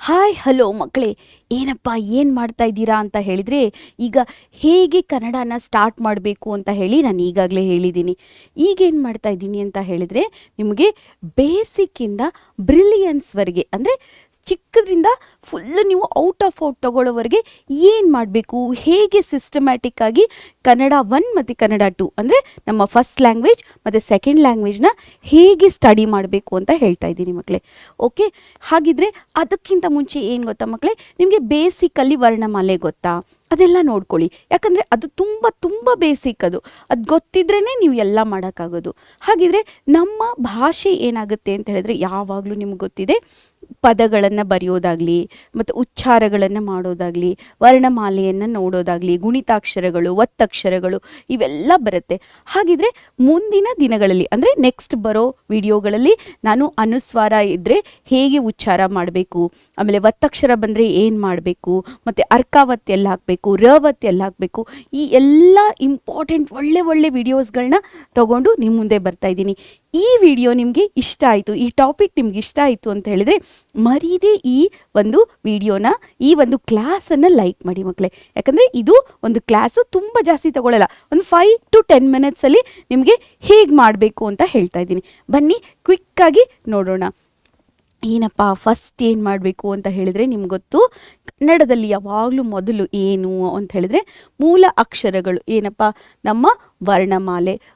Hi hello ಮಕ್ಕಳೇ, ಏನಪ್ಪ ಏನು ಮಾಡ್ತಾ ಇದ್ದೀರಾ ಅಂತ ಹೇಳಿದರೆ, ಈಗ ಹೇಗೆ ಕನ್ನಡನ ಸ್ಟಾರ್ಟ್ ಮಾಡಬೇಕು ಅಂತ ಹೇಳಿ ನಾನು ಈಗಾಗಲೇ ಹೇಳಿದ್ದೀನಿ. ಈಗೇನು ಮಾಡ್ತಾ ಇದ್ದೀನಿ ಅಂತ ಹೇಳಿದರೆ, ನಿಮಗೆ ಬೇಸಿಕ್ಕಿಂದ ಬ್ರಿಲಿಯನ್ಸ್ವರೆಗೆ, ಅಂದರೆ ಚಿಕ್ಕದ್ರಿಂದ ಫುಲ್ಲು ನೀವು ಔಟ್ ಆಫ್ ಔಟ್ ತಗೊಳ್ಳೋವರೆಗೆ ಏನು ಮಾಡಬೇಕು, ಹೇಗೆ ಸಿಸ್ಟಮ್ಯಾಟಿಕ್ ಆಗಿ ಕನ್ನಡ 1 ಮತ್ತು ಕನ್ನಡ 2 ಅಂದರೆ ನಮ್ಮ ಫಸ್ಟ್ ಲ್ಯಾಂಗ್ವೇಜ್ ಮತ್ತು ಸೆಕೆಂಡ್ ಲ್ಯಾಂಗ್ವೇಜ್ನ ಹೇಗೆ ಸ್ಟಡಿ ಮಾಡಬೇಕು ಅಂತ ಹೇಳ್ತಾ ಇದ್ದೀನಿ ಮಕ್ಕಳೇ. ಓಕೆ, ಹಾಗಿದ್ರೆ ಅದಕ್ಕಿಂತ ಮುಂಚೆ ಏನು ಗೊತ್ತಾ ಮಕ್ಕಳೇ, ನಿಮಗೆ ಬೇಸಿಕಲ್ಲಿ ವರ್ಣಮಾಲೆ ಗೊತ್ತಾ? ಅದೆಲ್ಲ ನೋಡ್ಕೊಳ್ಳಿ, ಯಾಕಂದರೆ ಅದು ತುಂಬ ತುಂಬ ಬೇಸಿಕ್. ಅದು ಗೊತ್ತಿದ್ರೇ ನೀವು ಎಲ್ಲ ಮಾಡೋಕ್ಕಾಗೋದು. ಹಾಗಿದ್ರೆ ನಮ್ಮ ಭಾಷೆ ಏನಾಗುತ್ತೆ ಅಂತ ಹೇಳಿದ್ರೆ, ಯಾವಾಗಲೂ ನಿಮ್ಗೆ ಗೊತ್ತಿದೆ, ಪದಗಳನ್ನು ಬರೆಯೋದಾಗಲಿ ಮತ್ತು ಉಚ್ಚಾರಗಳನ್ನು ಮಾಡೋದಾಗಲಿ, ವರ್ಣಮಾಲೆಯನ್ನು ನೋಡೋದಾಗಲಿ, ಗುಣಿತಾಕ್ಷರಗಳು, ಒತ್ತಕ್ಷರಗಳು ಇವೆಲ್ಲ ಬರುತ್ತೆ. ಹಾಗಿದ್ರೆ ಮುಂದಿನ ದಿನಗಳಲ್ಲಿ ಅಂದರೆ ನೆಕ್ಸ್ಟ್ ಬರೋ ವಿಡಿಯೋಗಳಲ್ಲಿ ನಾನು ಅನುಸ್ವಾರ ಇದ್ದರೆ ಹೇಗೆ ಉಚ್ಚಾರ ಮಾಡಬೇಕು, ಆಮೇಲೆ ಒತ್ತಕ್ಷರ ಬಂದರೆ ಏನು ಮಾಡಬೇಕು, ಮತ್ತು ಅರ್ಕಾವತ್ ಎಲ್ಲ ಹಾಕಬೇಕು, ರವತ್ ಎಲ್ಲ ಹಾಕಬೇಕು, ಈ ಎಲ್ಲ ಇಂಪಾರ್ಟೆಂಟ್ ಒಳ್ಳೆ ಒಳ್ಳೆ ವಿಡಿಯೋಸ್ಗಳನ್ನ ತಗೊಂಡು ನಿಮ್ಮ ಮುಂದೆ ಬರ್ತಾ ಇದ್ದೀನಿ. ಈ ವಿಡಿಯೋ ನಿಮಗೆ ಇಷ್ಟ ಆಯಿತು, ಈ ಟಾಪಿಕ್ ನಿಮ್ಗೆ ಇಷ್ಟ ಆಯಿತು ಅಂತ ಹೇಳಿದರೆ ಮರೀದೆ ಈ ಒಂದು ವಿಡಿಯೋನ, ಈ ಒಂದು ಕ್ಲಾಸನ್ನು ಲೈಕ್ ಮಾಡಿ ಮಕ್ಕಳೇ. ಯಾಕಂದರೆ ಇದು ಒಂದು ಕ್ಲಾಸು ತುಂಬ ಜಾಸ್ತಿ ತಗೊಳ್ಳಲ್ಲ, ಒಂದು 5 to 10 ಮಿನಿಟ್ಸಲ್ಲಿ ನಿಮಗೆ ಹೇಗೆ ಮಾಡಬೇಕು ಅಂತ ಹೇಳ್ತಾ ಇದ್ದೀನಿ. ಬನ್ನಿ ಕ್ವಿಕ್ಕಾಗಿ ನೋಡೋಣ. ಏನಪ್ಪ ಫಸ್ಟ್ ಏನು ಮಾಡಬೇಕು ಅಂತ ಹೇಳಿದರೆ, ನಿಮ್ಗೆ ಗೊತ್ತು, ಕನ್ನಡದಲ್ಲಿ ಯಾವಾಗಲೂ ಮೊದಲು ಏನು ಅಂತ ಹೇಳಿದ್ರೆ ಮೂಲ ಅಕ್ಷರಗಳು. ಏನಪ್ಪ, ನಮ್ಮ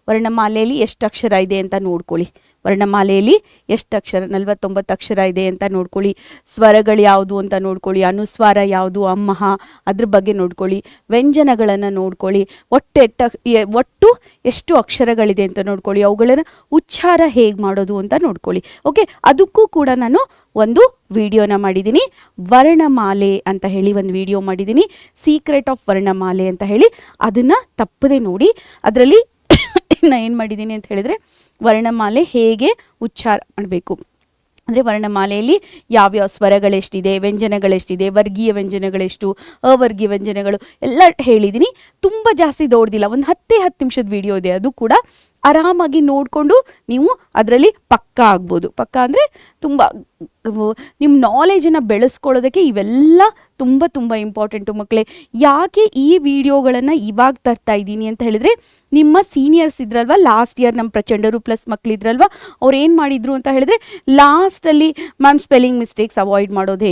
ವರ್ಣಮಾಲೆಯಲ್ಲಿ ಎಷ್ಟು ಅಕ್ಷರ ಇದೆ ಅಂತ ನೋಡ್ಕೊಳ್ಳಿ. ವರ್ಣಮಾಲೆಯಲ್ಲಿ ಎಷ್ಟು ಅಕ್ಷರ, 49 ಅಕ್ಷರ ಇದೆ ಅಂತ ನೋಡ್ಕೊಳ್ಳಿ. ಸ್ವರಗಳು ಯಾವುದು ಅಂತ ನೋಡ್ಕೊಳ್ಳಿ, ಅನುಸ್ವಾರ ಯಾವುದು, ಅಮ್ಮಹ ಅದ್ರ ಬಗ್ಗೆ ನೋಡ್ಕೊಳ್ಳಿ. ವ್ಯಂಜನಗಳನ್ನು ನೋಡ್ಕೊಳ್ಳಿ, ಒಟ್ಟು ಎಷ್ಟು ಅಕ್ಷರಗಳಿದೆ ಅಂತ ನೋಡ್ಕೊಳ್ಳಿ. ಅವುಗಳನ್ನು ಉಚ್ಚಾರ ಹೇಗೆ ಮಾಡೋದು ಅಂತ ನೋಡ್ಕೊಳ್ಳಿ. ಓಕೆ, ಅದಕ್ಕೂ ಕೂಡ ನಾನು ಒಂದು ವಿಡಿಯೋನ ಮಾಡಿದ್ದೀನಿ, ವರ್ಣಮಾಲೆ ಅಂತ ಹೇಳಿ ಒಂದು ವಿಡಿಯೋ ಮಾಡಿದ್ದೀನಿ, ಸೀಕ್ರೆಟ್ ಆಫ್ ವರ್ಣಮಾಲೆ ಅಂತ ಹೇಳಿ. ಅದನ್ನು ತಪ್ಪದೆ ನೋಡಿ. ಅದರಲ್ಲಿ ನಾನು ಏನು ಮಾಡಿದ್ದೀನಿ ಅಂತ ಹೇಳಿದರೆ, ವರ್ಣಮಾಲೆ ಹೇಗೆ ಉಚ್ಚಾರ ಮಾಡಬೇಕು, ಅಂದರೆ ವರ್ಣಮಾಲೆಯಲ್ಲಿ ಯಾವ್ಯಾವ ಸ್ವರಗಳೆಷ್ಟಿದೆ, ವ್ಯಂಜನಗಳೆಷ್ಟಿದೆ, ವರ್ಗೀಯ ವ್ಯಂಜನಗಳೆಷ್ಟು, ಅವರ್ಗೀಯ ವ್ಯಂಜನಗಳು ಎಲ್ಲ ಹೇಳಿದ್ದೀನಿ. ತುಂಬ ಜಾಸ್ತಿ ದೊಡ್ಡದಿಲ್ಲ, ಒಂದು 10 ನಿಮಿಷದ ವಿಡಿಯೋ ಇದೆ. ಅದು ಕೂಡ ಆರಾಮಾಗಿ ನೋಡಿಕೊಂಡು ನೀವು ಅದರಲ್ಲಿ ಪಕ್ಕಾ ಆಗ್ಬೋದು. ಪಕ್ಕಾ ಅಂದರೆ ತುಂಬ ನಿಮ್ಮ ನಾಲೆಜನ್ನು ಬೆಳೆಸ್ಕೊಳ್ಳೋದಕ್ಕೆ ಇವೆಲ್ಲ ತುಂಬ ತುಂಬ ಇಂಪಾರ್ಟೆಂಟು ಮಕ್ಕಳೇ. ಯಾಕೆ ಈ ವಿಡಿಯೋಗಳನ್ನು ಇವಾಗ ತರ್ತಾ ಇದ್ದೀನಿ ಅಂತ ಹೇಳಿದರೆ, ನಿಮ್ಮ ಸೀನಿಯರ್ಸ್ ಇದ್ರಲ್ವ, ಲಾಸ್ಟ್ ಇಯರ್ ನಮ್ಮ ಪ್ರಚಂಡರು ಪ್ಲಸ್ ಮಕ್ಕಳಿದ್ರಲ್ವ, ಅವ್ರು ಏನು ಮಾಡಿದರು ಅಂತ ಹೇಳಿದ್ರೆ, ಲಾಸ್ಟಲ್ಲಿ ಮ್ಯಾಮ್ ಸ್ಪೆಲ್ಲಿಂಗ್ ಮಿಸ್ಟೇಕ್ಸ್ ಅವಾಯ್ಡ್ ಮಾಡೋದು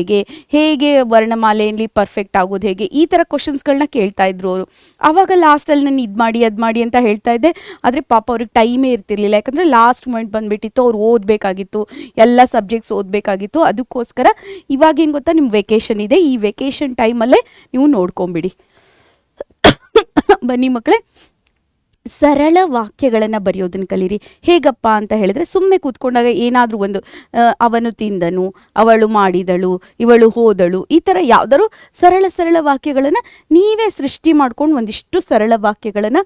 ಹೇಗೆ ವರ್ಣಮಾಲೆಯಲ್ಲಿ ಪರ್ಫೆಕ್ಟ್ ಆಗೋದು ಹೇಗೆ, ಈ ಥರ ಕ್ವಶನ್ಸ್ಗಳನ್ನ ಕೇಳ್ತಾ ಇದ್ರು ಅವರು. ಆವಾಗ ಲಾಸ್ಟಲ್ಲಿ ನಾನು ಇದು ಮಾಡಿ ಅದು ಮಾಡಿ ಅಂತ ಹೇಳ್ತಾ ಇದ್ದೆ. ಆದರೆ ಪಾಪ ಅವ್ರಿಗೆ ಟೈಮೇ ಇರ್ತಿರ್ಲಿಲ್ಲ, ಯಾಕಂದರೆ ಲಾಸ್ಟ್ ಮೂಮೆಂಟ್ ಬಂದುಬಿಟ್ಟಿತ್ತು, ಅವ್ರು ಓದಬೇಕಾಗಿತ್ತು, ಎಲ್ಲ ಸಬ್ಜೆಕ್ಟ್ಸ್ ಓದಬೇಕಾಗಿತ್ತು. ಅದಕ್ಕೋಸ್ಕರ ಇವಾಗೇನು ಗೊತ್ತಾ, ನಿಮ್ಮ ವೆಕೇಷನ್ ಇದೆ, ಈ ವೆಕೇಷನ್ ಟೈಮಲ್ಲೇ ನೀವು ನೋಡ್ಕೊಂಬಿಡಿ. ಬನ್ನಿ ಮಕ್ಕಳೇ, ಸರಳ ವಾಕ್ಯಗಳನ್ನು ಬರೆಯೋದನ್ನು ಕಲೀರಿ. ಹೇಗಪ್ಪ ಅಂತ ಹೇಳಿದ್ರೆ, ಸುಮ್ಮನೆ ಕೂತ್ಕೊಂಡಾಗ ಏನಾದರೂ ಒಂದು ಅವನು ತಿಂದನು, ಅವಳು ಮಾಡಿದಳು, ಇವಳು ಹೋದಳು, ಈ ಥರ ಯಾವುದಾದ್ರು ಸರಳ ವಾಕ್ಯಗಳನ್ನು ನೀವೇ ಸೃಷ್ಟಿ ಮಾಡ್ಕೊಂಡು ಒಂದಿಷ್ಟು ಸರಳ ವಾಕ್ಯಗಳನ್ನು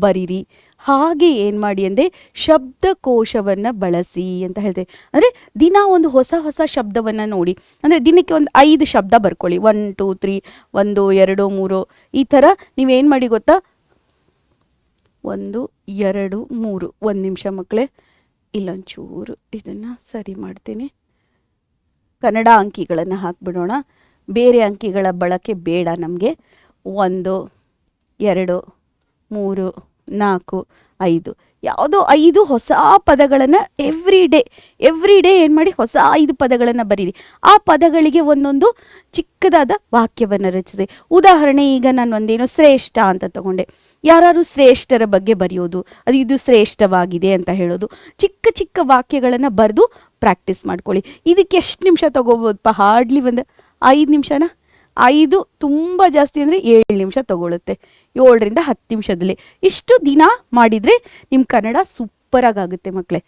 ಬರೀರಿ. ಹಾಗೆ ಏನು ಮಾಡಿ ಅಂದರೆ, ಶಬ್ದಕೋಶವನ್ನು ಬಳಸಿ ಅಂತ ಹೇಳಿದೆ. ಅಂದರೆ ದಿನ ಒಂದು ಹೊಸ ಶಬ್ದವನ್ನು ನೋಡಿ, ಅಂದರೆ ದಿನಕ್ಕೆ ಒಂದು 5 ಶಬ್ದ ಬರ್ಕೊಳ್ಳಿ. 1 2 3 1 2 3 ಈ ಥರ ನೀವೇನು ಮಾಡಿ ಗೊತ್ತಾ, 1 2 3 1 ನಿಮಿಷ ಮಕ್ಕಳೇ, ಇಲ್ಲೊಂಚೂರು ಇದನ್ನು ಸರಿ ಮಾಡ್ತೀನಿ. ಕನ್ನಡ ಅಂಕಿಗಳನ್ನು ಹಾಕ್ಬಿಡೋಣ, ಬೇರೆ ಅಂಕಿಗಳ ಬಳಕೆ ಬೇಡ ನಮಗೆ. 1 2 3 4 5 ಯಾವುದೋ 5 ಹೊಸ ಪದಗಳನ್ನು ಎವ್ರಿ ಡೇ ಏನು ಮಾಡಿ, ಹೊಸ 5 ಪದಗಳನ್ನು ಬರೀರಿ. ಆ ಪದಗಳಿಗೆ ಒಂದೊಂದು ಚಿಕ್ಕದಾದ ವಾಕ್ಯವನ್ನು ರಚಿಸಿ. ಉದಾಹರಣೆ, ಈಗ ನಾನು ಒಂದೇನೋ ಶ್ರೇಷ್ಠ ಅಂತ ತಗೊಂಡೆ, ಯಾರು ಶ್ರೇಷ್ಠರ ಬಗ್ಗೆ ಬರೆಯೋದು, ಅದು ಇದು ಶ್ರೇಷ್ಠವಾಗಿದೆ ಅಂತ ಹೇಳೋದು. ಚಿಕ್ಕ ವಾಕ್ಯಗಳನ್ನು ಬರೆದು ಪ್ರಾಕ್ಟೀಸ್ ಮಾಡ್ಕೊಳ್ಳಿ. ಇದಕ್ಕೆ ಎಷ್ಟು ನಿಮಿಷ ತಗೋಬೋದಪ್ಪ? ಹಾರ್ಡ್ಲಿ ಒಂದು 5 ನಿಮಿಷನ, 5 ತುಂಬ ಜಾಸ್ತಿ ಅಂದರೆ 7 ನಿಮಿಷ ತಗೊಳುತ್ತೆ. 7 ರಿಂದ 10 ನಿಮಿಷದಲ್ಲಿ ಇಷ್ಟು ದಿನ ಮಾಡಿದರೆ ನಿಮ್ಮ ಕನ್ನಡ ಸೂಪರಾಗುತ್ತೆ ಮಕ್ಕಳೇ.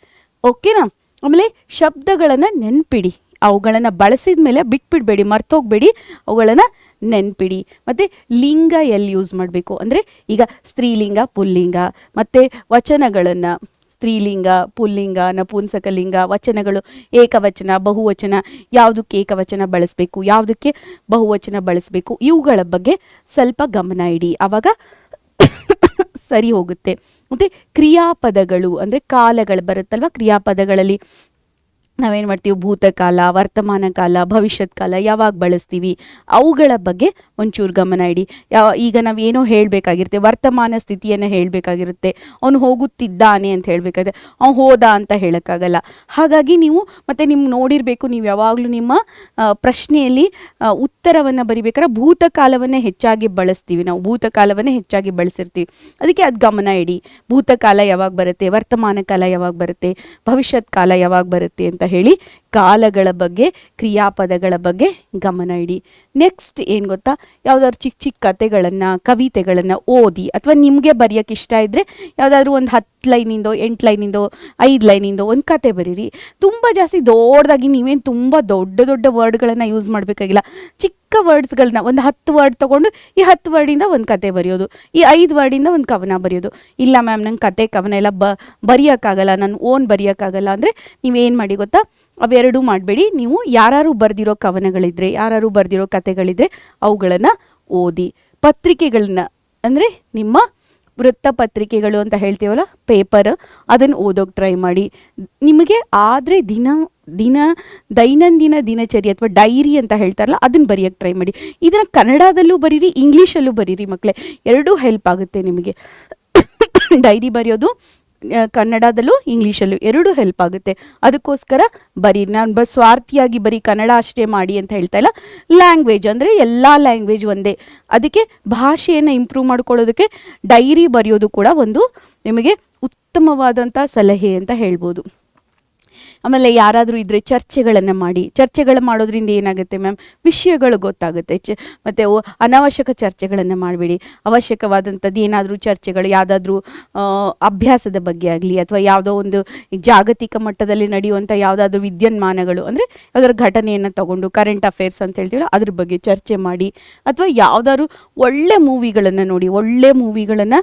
ಓಕೆನಾ? ಆಮೇಲೆ ಶಬ್ದಗಳನ್ನು ನೆನ್ಪಿಡಿ, ಅವುಗಳನ್ನು ಬಳಸಿದ ಮೇಲೆ ಬಿಟ್ಬಿಡಬೇಡಿ, ಮರ್ತೋಗ್ಬೇಡಿ, ಅವುಗಳನ್ನು ನೆನ್ಪಿಡಿ. ಮತ್ತು ಲಿಂಗ ಎಲ್ಲಿ ಯೂಸ್ ಮಾಡಬೇಕು ಅಂದರೆ, ಈಗ ಸ್ತ್ರೀಲಿಂಗ, ಪುಲ್ಲಿಂಗ, ಮತ್ತು ವಚನಗಳನ್ನು ಸ್ತ್ರೀಲಿಂಗ, ಪುಲ್ಲಿಂಗ, ನಪುಂಸಕಲಿಂಗ, ವಚನಗಳು ಏಕವಚನ, ಬಹುವಚನ, ಯಾವುದಕ್ಕೆ ಏಕವಚನ ಬಳಸಬೇಕು, ಯಾವುದಕ್ಕೆ ಬಹುವಚನ ಬಳಸಬೇಕು, ಇವುಗಳ ಬಗ್ಗೆ ಸ್ವಲ್ಪ ಗಮನ ಇಡಿ, ಆವಾಗ ಸರಿ ಹೋಗುತ್ತೆ. ಮತ್ತು ಕ್ರಿಯಾಪದಗಳು ಅಂದರೆ ಕಾಲಗಳು ಬರುತ್ತಲ್ವ, ಕ್ರಿಯಾಪದಗಳಲ್ಲಿ ನಾವೇನು ಮಾಡ್ತೀವಿ, ಭೂತಕಾಲ, ವರ್ತಮಾನ ಕಾಲ, ಭವಿಷ್ಯತ್ ಕಾಲ ಯಾವಾಗ ಬಳಸ್ತೀವಿ ಅವುಗಳ ಬಗ್ಗೆ ಒಂಚೂರು ಗಮನ ಇಡಿ. ಈಗ ನಾವೇನೋ ಹೇಳಬೇಕಾಗಿರುತ್ತೆ, ವರ್ತಮಾನ ಸ್ಥಿತಿಯನ್ನು ಹೇಳಬೇಕಾಗಿರುತ್ತೆ, ಅವನು ಹೋಗುತ್ತಿದ್ದಾನೆ ಅಂತ ಹೇಳಬೇಕಾದ್ರೆ ಅವನು ಹೋದ ಅಂತ ಹೇಳೋಕ್ಕಾಗಲ್ಲ. ಹಾಗಾಗಿ ನೀವು ಮತ್ತೆ ನೋಡಿರಬೇಕು, ನೀವು ಯಾವಾಗಲೂ ನಿಮ್ಮ ಪ್ರಶ್ನೆಯಲ್ಲಿ ಉತ್ತರವನ್ನು ಬರಿಬೇಕಾದ್ರೆ ಭೂತಕಾಲವನ್ನೇ ಹೆಚ್ಚಾಗಿ ಬಳಸ್ತೀವಿ, ನಾವು ಭೂತಕಾಲವನ್ನೇ ಹೆಚ್ಚಾಗಿ ಬಳಸಿರ್ತೀವಿ. ಅದಕ್ಕೆ ಅದು ಗಮನ ಇಡಿ. ಭೂತಕಾಲ ಯಾವಾಗ ಬರುತ್ತೆ, ವರ್ತಮಾನ ಕಾಲ ಯಾವಾಗ ಬರುತ್ತೆ, ಭವಿಷ್ಯತ್ ಕಾಲ ಯಾವಾಗ ಬರುತ್ತೆ ಅಂತ ಹೇಳಿ ಕಾಲಗಳ ಬಗ್ಗೆ, ಕ್ರಿಯಾಪದಗಳ ಬಗ್ಗೆ ಗಮನ ಇಡಿ. ನೆಕ್ಸ್ಟ್ ಏನು ಗೊತ್ತಾ, ಯಾವುದಾದ್ರು ಚಿಕ್ಕ ಚಿಕ್ಕ ಕತೆಗಳನ್ನು, ಕವಿತೆಗಳನ್ನು ಓದಿ, ಅಥವಾ ನಿಮಗೆ ಬರೆಯೋಕ್ಕೆ ಇಷ್ಟ ಇದ್ದರೆ ಯಾವುದಾದ್ರೂ ಒಂದು 10 ಲೈನಿಂದೋ 8 ಲೈನಿಂದೋ 5 ಲೈನಿಂದೋ ಒಂದು ಕತೆ ಬರೀರಿ. ತುಂಬ ಜಾಸ್ತಿ ದೊಡ್ಡದಾಗಿ ನೀವೇನು ತುಂಬ ದೊಡ್ಡ ದೊಡ್ಡ ವರ್ಡ್ಗಳನ್ನು ಯೂಸ್ ಮಾಡಬೇಕಾಗಿಲ್ಲ. ಚಿಕ್ಕ ವರ್ಡ್ಸ್ಗಳನ್ನ ಒಂದು 10 ವರ್ಡ್ ತೊಗೊಂಡು ಈ 10 ವರ್ಡಿಂದ ಒಂದು ಕತೆ ಬರೆಯೋದು, ಈ 5 ವರ್ಡಿಂದ ಒಂದು ಕವನ ಬರೆಯೋದು. ಇಲ್ಲ ಮ್ಯಾಮ್ ನಂಗೆ ಕತೆ ಕವನ ಎಲ್ಲ ಬರೆಯೋಕ್ಕಾಗಲ್ಲ, ನಾನು ಓನ್ ಬರೆಯೋಕ್ಕಾಗಲ್ಲ ಅಂದರೆ ನೀವೇನು ಮಾಡಿ ಗೊತ್ತಾ, ಅವೆರಡೂ ಮಾಡಬೇಡಿ. ನೀವು ಯಾರು ಬರೆದಿರೋ ಕವನಗಳಿದ್ರೆ, ಯಾರು ಬರೆದಿರೋ ಕತೆಗಳಿದ್ರೆ ಅವುಗಳನ್ನು ಓದಿ. ಪತ್ರಿಕೆಗಳನ್ನ ಅಂದರೆ ನಿಮ್ಮ ವೃತ್ತಪತ್ರಿಕೆಗಳು ಅಂತ ಹೇಳ್ತೀವಲ್ಲ, ಪೇಪರ್, ಅದನ್ನು ಓದೋಕೆ ಟ್ರೈ ಮಾಡಿ. ನಿಮಗೆ ಆದರೆ ದೈನಂದಿನ ದಿನಚರಿ ಅಥವಾ ಡೈರಿ ಅಂತ ಹೇಳ್ತಾರಲ್ಲ, ಅದನ್ನು ಬರೆಯೋಕ್ಕೆ ಟ್ರೈ ಮಾಡಿ. ಇದನ್ನು ಕನ್ನಡದಲ್ಲೂ ಬರೀರಿ, ಇಂಗ್ಲೀಷಲ್ಲೂ ಬರೀರಿ ಮಕ್ಕಳೇ, ಎರಡೂ ಹೆಲ್ಪ್ ಆಗುತ್ತೆ ನಿಮಗೆ. ಡೈರಿ ಬರೆಯೋದು ಕನ್ನಡದಲ್ಲೂ ಇಂಗ್ಲೀಷಲ್ಲೂ ಎರಡೂ ಹೆಲ್ಪ್ ಆಗುತ್ತೆ. ಅದಕ್ಕೋಸ್ಕರ ನಾನು ಸ್ವಾರ್ಥಿಯಾಗಿ ಬರೀ ಕನ್ನಡ ಅಷ್ಟೇ ಮಾಡಿ ಅಂತ ಹೇಳ್ತಾ ಇಲ್ಲ. ಲ್ಯಾಂಗ್ವೇಜ್ ಅಂದರೆ ಎಲ್ಲ ಲ್ಯಾಂಗ್ವೇಜ್ ಒಂದೇ. ಅದಕ್ಕೆ ಭಾಷೆಯನ್ನು ಇಂಪ್ರೂವ್ ಮಾಡ್ಕೊಳ್ಳೋದಕ್ಕೆ ಡೈರಿ ಬರೆಯೋದು ಕೂಡ ಒಂದು ನಿಮಗೆ ಉತ್ತಮವಾದಂಥ ಸಲಹೆ ಅಂತ ಹೇಳ್ಬೋದು. ಆಮೇಲೆ ಯಾರಾದರೂ ಇದ್ದರೆ ಚರ್ಚೆಗಳನ್ನು ಮಾಡಿ. ಚರ್ಚೆಗಳು ಮಾಡೋದ್ರಿಂದ ಏನಾಗುತ್ತೆ ಮ್ಯಾಮ್, ವಿಷಯಗಳು ಗೊತ್ತಾಗುತ್ತೆ. ಮತ್ತು ಅನಾವಶ್ಯಕ ಚರ್ಚೆಗಳನ್ನು ಮಾಡಬೇಡಿ. ಅವಶ್ಯಕವಾದಂಥದ್ದು ಏನಾದರೂ ಚರ್ಚೆಗಳು, ಯಾವುದಾದ್ರೂ ಅಭ್ಯಾಸದ ಬಗ್ಗೆ ಆಗಲಿ, ಅಥವಾ ಯಾವುದೋ ಒಂದು ಜಾಗತಿಕ ಮಟ್ಟದಲ್ಲಿ ನಡೆಯುವಂಥ ಯಾವುದಾದ್ರೂ ವಿದ್ಯಮಾನಗಳು, ಅಂದರೆ ಯಾವುದಾದ್ರು ಘಟನೆಯನ್ನು ತಗೊಂಡು ಕರೆಂಟ್ ಅಫೇರ್ಸ್ ಅಂತ ಹೇಳ್ತೀವಲ್ಲ ಅದ್ರ ಬಗ್ಗೆ ಚರ್ಚೆ ಮಾಡಿ. ಅಥವಾ ಯಾವುದಾದ್ರು ಒಳ್ಳೆ ಮೂವಿಗಳನ್ನು ನೋಡಿ. ಒಳ್ಳೆ ಮೂವಿಗಳನ್ನು,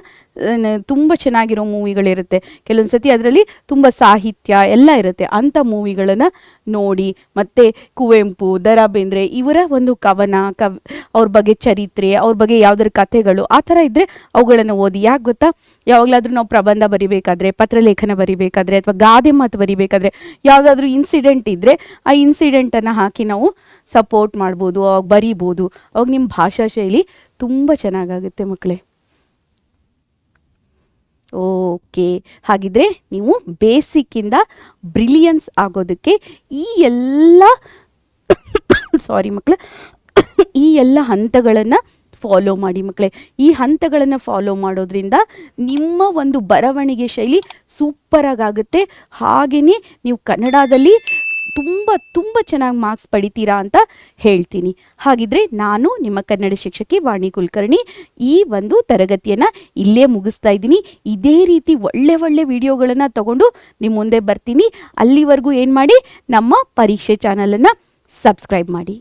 ತುಂಬ ಚೆನ್ನಾಗಿರೋ ಮೂವಿಗಳಿರುತ್ತೆ ಕೆಲವೊಂದು ಸತಿ, ಅದರಲ್ಲಿ ತುಂಬ ಸಾಹಿತ್ಯ ಎಲ್ಲ ಇರುತ್ತೆ. ಅಂಥ ಮೂವಿಗಳನ್ನು ನೋಡಿ. ಮತ್ತು ಕುವೆಂಪು, ದ ರಾ ಬೇಂದ್ರೆ ಇವರ ಒಂದು ಕವನ, ಅವ್ರ ಬಗ್ಗೆ ಚರಿತ್ರೆ, ಅವ್ರ ಬಗ್ಗೆ ಯಾವುದಾದ್ರು ಕಥೆಗಳು ಆ ಥರ ಇದ್ದರೆ ಅವುಗಳನ್ನು ಓದಿ. ಯಾಕೆ ಗೊತ್ತಾ, ಯಾವಾಗಲಾದರೂ ನಾವು ಪ್ರಬಂಧ ಬರಿಬೇಕಾದ್ರೆ, ಪತ್ರಲೇಖನ ಬರಿಬೇಕಾದ್ರೆ, ಅಥವಾ ಗಾದೆ ಮಾತು ಬರಿಬೇಕಾದ್ರೆ ಯಾವುದಾದ್ರೂ ಇನ್ಸಿಡೆಂಟ್ ಇದ್ದರೆ ಆ ಇನ್ಸಿಡೆಂಟನ್ನು ಹಾಕಿ ನಾವು ಸಪೋರ್ಟ್ ಮಾಡ್ಬೋದು, ಅವಾಗ ಬರಿಬೋದು. ಅವಾಗ ನಿಮ್ಮ ಭಾಷಾ ಶೈಲಿ ತುಂಬ ಚೆನ್ನಾಗಾಗುತ್ತೆ ಮಕ್ಕಳೇ. ಓಕೆ, ಹಾಗಿದ್ರೆ ನೀವು ಬೇಸಿಕ್ಕಿಂದ ಬ್ರಿಲಿಯನ್ಸ್ ಆಗೋದಕ್ಕೆ ಈ ಎಲ್ಲ ಮಕ್ಕಳೇ, ಈ ಎಲ್ಲ ಹಂತಗಳನ್ನು ಫಾಲೋ ಮಾಡಿ ಮಕ್ಕಳೇ. ಈ ಹಂತಗಳನ್ನು ಫಾಲೋ ಮಾಡೋದ್ರಿಂದ ನಿಮ್ಮ ಒಂದು ಬರವಣಿಗೆ ಶೈಲಿ ಸೂಪರಾಗುತ್ತೆ. ಹಾಗೆಯೇ ನೀವು ಕನ್ನಡದಲ್ಲಿ ತುಂಬ ಚೆನ್ನಾಗಿ ಮಾರ್ಕ್ಸ್ ಪಡಿತೀರಾ ಅಂತ ಹೇಳ್ತೀನಿ. ಹಾಗಿದ್ರೆ ನಾನು ನಿಮ್ಮ ಕನ್ನಡ ಶಿಕ್ಷಕಿ ವಾಣಿ ಕುಲಕರ್ಣಿ ಈ ಒಂದು ತರಗತಿಯನ್ನು ಇಲ್ಲೇ ಮುಗಿಸ್ತಾ ಇದ್ದೀನಿ. ಇದೇ ರೀತಿ ಒಳ್ಳೆ ವಿಡಿಯೋಗಳನ್ನು ತಗೊಂಡು ನಿಮ್ಮ ಮುಂದೆ ಬರ್ತೀನಿ. ಅಲ್ಲಿವರೆಗೂ ಏನು ಮಾಡಿ, ನಮ್ಮ ಪರೀಕ್ಷೆ ಚಾನಲನ್ನು ಸಬ್ಸ್ಕ್ರೈಬ್ ಮಾಡಿ.